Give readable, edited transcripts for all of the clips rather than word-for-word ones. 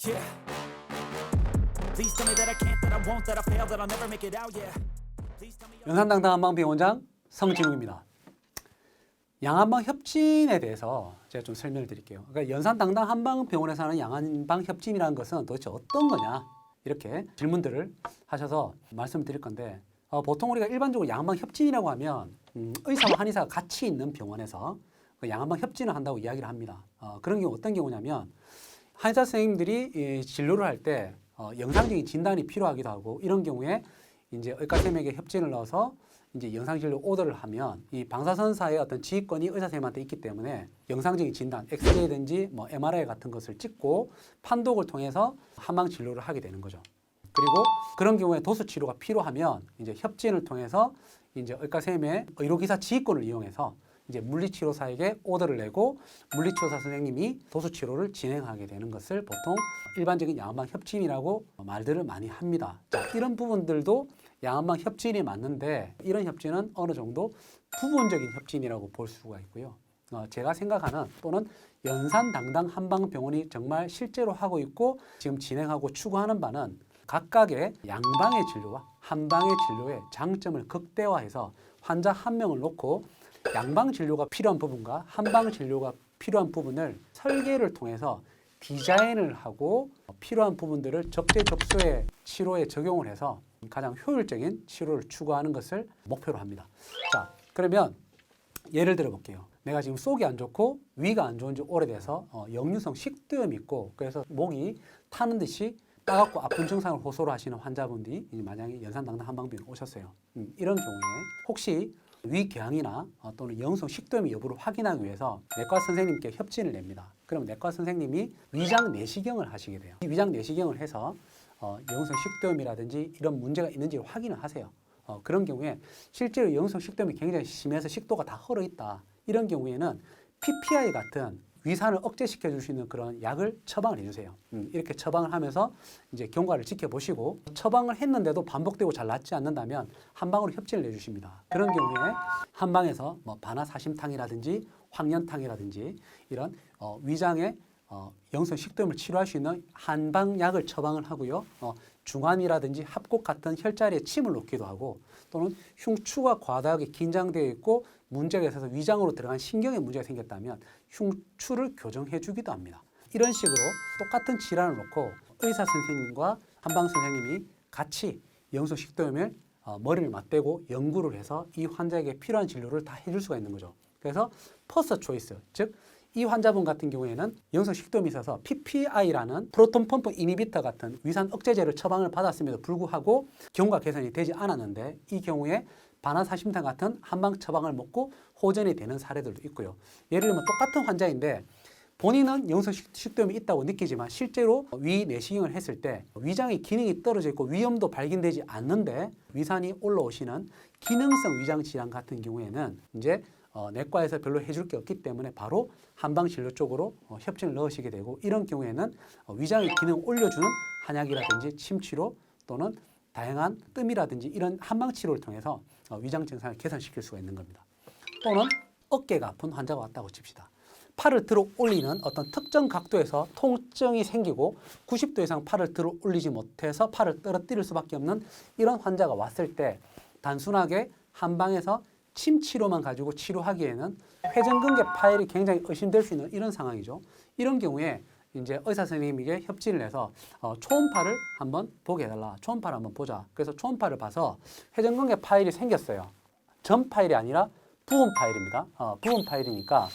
Yeah. Please tell me that I can't, that I won't, that I fail, that I'll never make it out. Yeah. Please tell me. 연산당당 한방병원장 성진욱입니다. 양한방 협진에 대해서 제가 좀 설명을 드릴게요. 그러니까 연산당당 한방병원에서 하는 양한방 협진이라는 것은 도대체 어떤 거냐 이렇게 질문들을 하셔서 말씀을 드릴 건데 보통 우리가 일반적으로 양한방 협진이라고 하면 의사와 한의사가 같이 있는 병원에서 그 양한방 협진을 한다고 이야기를 합니다. 그런 경우 어떤 경우냐면 한의사 선생님들이 진료를 할 때 영상적인 진단이 필요하기도 하고 이런 경우에 이제 의과 선생님에게 협진을 넣어서 이제 영상진료 오더를 하면 이 방사선사의 어떤 지휘권이 의사 선생님한테 있기 때문에 영상적인 진단, 엑스레이든지 뭐 MRI 같은 것을 찍고 판독을 통해서 한방 진료를 하게 되는 거죠. 그리고 그런 경우에 도수 치료가 필요하면 이제 협진을 통해서 이제 의과 선생님의 의료기사 지휘권을 이용해서 이제 물리치료사에게 오더를 내고 물리치료사 선생님이 도수치료를 진행하게 되는 것을 보통 일반적인 양한방 협진이라고 말들을 많이 합니다. 자, 이런 부분들도 양한방 협진이 맞는데 이런 협진은 어느 정도 부분적인 협진이라고 볼 수가 있고요. 제가 생각하는 또는 연산당당 한방병원이 정말 실제로 하고 있고 지금 진행하고 추구하는 바는 각각의 양방의 진료와 한방의 진료의 장점을 극대화해서 환자 한 명을 놓고 양방 진료가 필요한 부분과 한방 진료가 필요한 부분을 설계를 통해서 디자인을 하고 필요한 부분들을 적재적소의 치료에 적용을 해서 가장 효율적인 치료를 추구하는 것을 목표로 합니다. 자, 그러면 예를 들어 볼게요. 내가 지금 속이 안 좋고 위가 안 좋은 지 오래돼서 역류성 식도염이 있고 그래서 목이 타는 듯이 따갑고 아픈 증상을 호소를 하시는 환자분들이 만약에 연산당당 한방병원에 오셨어요. 이런 경우에 혹시 위궤양이나 또는 역류성 식도염의 여부를 확인하기 위해서 내과 선생님께 협진을 냅니다. 그럼 내과 선생님이 위장 내시경을 하시게 돼요. 이 위장 내시경을 해서 역류성 식도염이라든지 이런 문제가 있는지 확인을 하세요. 그런 경우에 실제로 역류성 식도염이 굉장히 심해서 식도가 다 헐어 있다. 이런 경우에는 PPI 같은 위산을 억제시켜 줄 수 있는 그런 약을 처방을 해주세요. 이렇게 처방을 하면서 이제 경과를 지켜보시고 처방을 했는데도 반복되고 잘 낫지 않는다면 한방으로 협진을 해주십니다. 그런 경우에 한방에서 뭐 바나사심탕이라든지 황련탕이라든지 이런 위장의 역류성 식도염을 치료할 수 있는 한방약을 처방을 하고요. 중환이라든지 합곡 같은 혈자리에 침을 놓기도 하고 또는 흉추가 과다하게 긴장되어 있고 문제가 있어서 위장으로 들어간 신경에 문제가 생겼다면 흉추를 교정해 주기도 합니다. 이런 식으로 똑같은 질환을 놓고 의사 선생님과 한방 선생님이 같이 역류성 식도염을 머리를 맞대고 연구를 해서 이 환자에게 필요한 진료를 다 해줄 수가 있는 거죠. 그래서 퍼스트 초이스, 즉 이 환자분 같은 경우에는 역류성 식도염이 있어서 PPI라는 프로톤 펌프 이니비터 같은 위산 억제제를 처방을 받았음에도 불구하고 경과 개선이 되지 않았는데 이 경우에 바나사심탕 같은 한방 처방을 먹고 호전이 되는 사례들도 있고요. 예를 들면 똑같은 환자인데 본인은 역류성 식도염이 있다고 느끼지만 실제로 위 내시경을 했을 때 위장의 기능이 떨어져 있고 위염도 발견되지 않는데 위산이 올라오시는 기능성 위장 질환 같은 경우에는 이제 내과에서 별로 해줄 게 없기 때문에 바로 한방 진료 쪽으로 협진을 넣으시게 되고 이런 경우에는 위장의 기능을 올려주는 한약이라든지 침치료 또는 다양한 뜸이라든지 이런 한방 치료를 통해서 위장 증상을 개선시킬 수가 있는 겁니다. 또는 어깨가 아픈 환자가 왔다고 칩시다. 팔을 들어 올리는 어떤 특정 각도에서 통증이 생기고 90도 이상 팔을 들어 올리지 못해서 팔을 떨어뜨릴 수밖에 없는 이런 환자가 왔을 때 단순하게 한방에서 침 치료만 가지고 치료하기에는 회전근개 파열이 굉장히 의심될 수 있는 이런 상황이죠. 이런 경우에 이제 의사 선생님에게 협진을 해서 초음파를 한번 보게 해달라. 초음파를 한번 보자. 그래서 초음파를 봐서 회전근개 파열이 생겼어요. 전 파열이 아니라 부분 파열입니다. 부분 파열이니까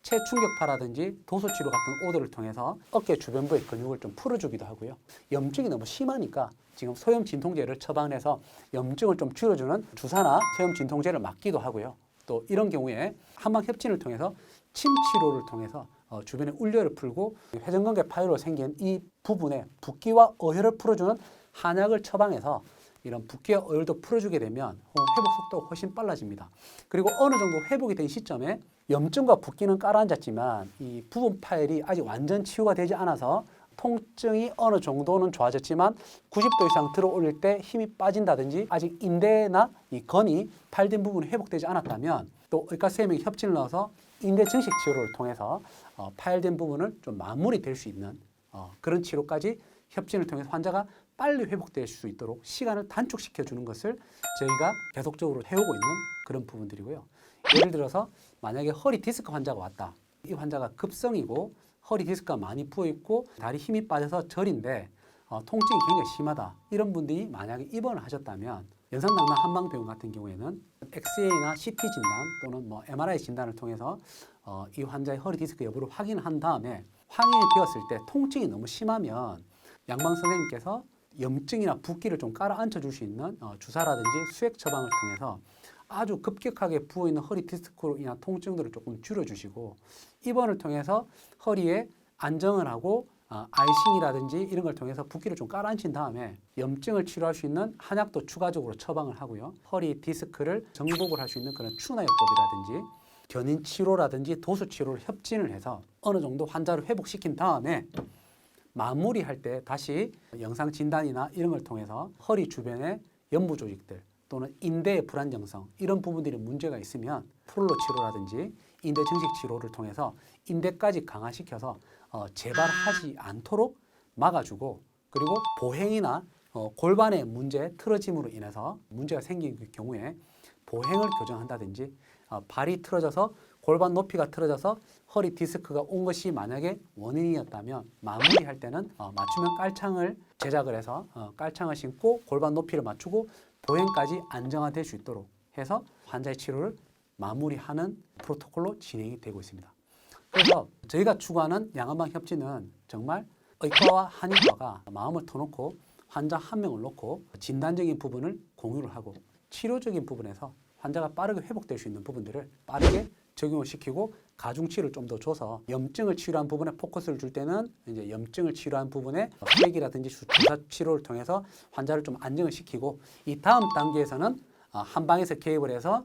체충격파라든지 도수치료 같은 오더를 통해서 어깨 주변부의 근육을 좀 풀어주기도 하고요. 염증이 너무 심하니까 지금 소염 진통제를 처방해서 염증을 좀 줄여주는 주사나 소염 진통제를 맞기도 하고요. 또 이런 경우에 한방 협진을 통해서 침 치료를 통해서 주변의 울려를 풀고 회전근개 파열로 생긴 이 부분에 붓기와 어혈을 풀어주는 한약을 처방해서 이런 붓기와 어혈도 풀어주게 되면 회복 속도가 훨씬 빨라집니다. 그리고 어느 정도 회복이 된 시점에 염증과 붓기는 깔아앉았지만 이 부분 파열이 아직 완전 치유가 되지 않아서 통증이 어느 정도는 좋아졌지만 90도 이상 들어 올릴 때 힘이 빠진다든지 아직 인대나 이 건이 파열된 부분이 회복되지 않았다면 또 의과 선생님이 협진을 넣어서 인대 증식 치료를 통해서 파열된 부분을 좀 마무리될 수 있는 그런 치료까지 협진을 통해서 환자가 빨리 회복될 수 있도록 시간을 단축시켜 주는 것을 저희가 계속적으로 해오고 있는 그런 부분들이고요. 예를 들어서 만약에 허리 디스크 환자가 왔다. 이 환자가 급성이고 허리 디스크가 많이 부어 있고 다리 힘이 빠져서 저린데 통증이 굉장히 심하다. 이런 분들이 만약에 입원을 하셨다면 연산당당 한방병원 같은 경우에는 엑스레이나 CT 진단 또는 뭐 MRI 진단을 통해서 이 환자의 허리 디스크 여부를 확인한 다음에 황행이 되었을 때 통증이 너무 심하면 양방 선생님께서 염증이나 붓기를 좀 깔아 앉혀 줄 수 있는 주사라든지 수액 처방을 통해서 아주 급격하게 부어 있는 허리 디스크로 인한 통증들을 조금 줄여주시고 입원을 통해서 허리에 안정을 하고 아이싱이라든지 이런 걸 통해서 붓기를 좀 깔아앉힌 다음에 염증을 치료할 수 있는 한약도 추가적으로 처방을 하고요. 허리 디스크를 정복을 할 수 있는 그런 추나요법이라든지 견인 치료라든지 도수 치료를 협진을 해서 어느 정도 환자를 회복시킨 다음에 마무리할 때 다시 영상 진단이나 이런 걸 통해서 허리 주변의 연부 조직들 또는 인대의 불안정성 이런 부분들이 문제가 있으면 프롤로 치료라든지 인대 정식 치료를 통해서 인대까지 강화시켜서 재발하지 않도록 막아주고 그리고 보행이나 골반의 문제, 틀어짐으로 인해서 문제가 생긴 경우에 보행을 교정한다든지 발이 틀어져서 골반 높이가 틀어져서 허리 디스크가 온 것이 만약에 원인이었다면 마무리할 때는 맞춤형 깔창을 제작을 해서 깔창을 신고 골반 높이를 맞추고 보행까지 안정화될 수 있도록 해서 환자의 치료를 마무리하는 프로토콜로 진행이 되고 있습니다. 그래서 저희가 추구하는 양한방 협진은 정말 의과와 한의과가 마음을 터놓고 환자 한 명을 놓고 진단적인 부분을 공유를 하고 치료적인 부분에서 환자가 빠르게 회복될 수 있는 부분들을 빠르게 적용을 시키고 가중치를 좀 더 줘서 염증을 치료한 부분에 포커스를 줄 때는 이제 염증을 치료한 부분에 수액이라든지 주사 치료를 통해서 환자를 좀 안정을 시키고 이 다음 단계에서는 한방에서 개입을 해서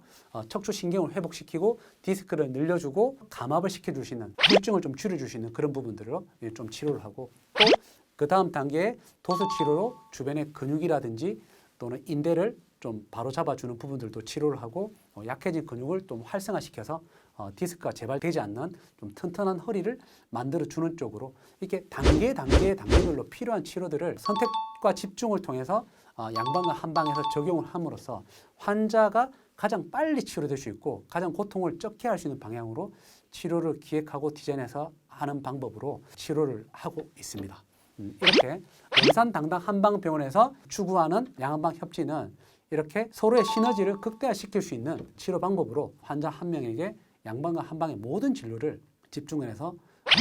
척추신경을 회복시키고 디스크를 늘려주고 감압을 시켜줄 수 있는 후유증을 좀 줄여줄 수 있는 그런 부분들로 좀 치료를 하고 또 그 다음 단계에 도수 치료로 주변의 근육이라든지 또는 인대를 좀 바로 잡아주는 부분들도 치료를 하고 약해진 근육을 좀 활성화시켜서 디스크가 재발되지 않는 좀 튼튼한 허리를 만들어주는 쪽으로 이렇게 단계별로 필요한 치료들을 선택과 집중을 통해서 양방과 한방에서 적용을 함으로써 환자가 가장 빨리 치료될 수 있고 가장 고통을 적게 할 수 있는 방향으로 치료를 기획하고 디자인해서 하는 방법으로 치료를 하고 있습니다. 이렇게 연산당당 한방병원에서 추구하는 양한방 협진은 이렇게 서로의 시너지를 극대화시킬 수 있는 치료 방법으로 환자 한 명에게 양방과 한방의 모든 진료를 집중해서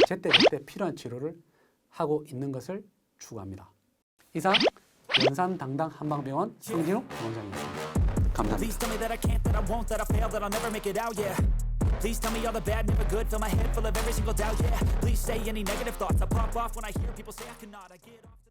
제때제때 필요한 치료를 하고 있는 것을 추구합니다. 이상 연산당당 한방병원 성진욱 원장이었습니다. 감사합니다. Please tell me that I can't, that I won't, that I fail, that I'll never make it out, yeah. Please tell me all the bad, never good, fill my head full of every single doubt, yeah. Please say any negative thoughts, I pop off when I hear people say I cannot, I get off.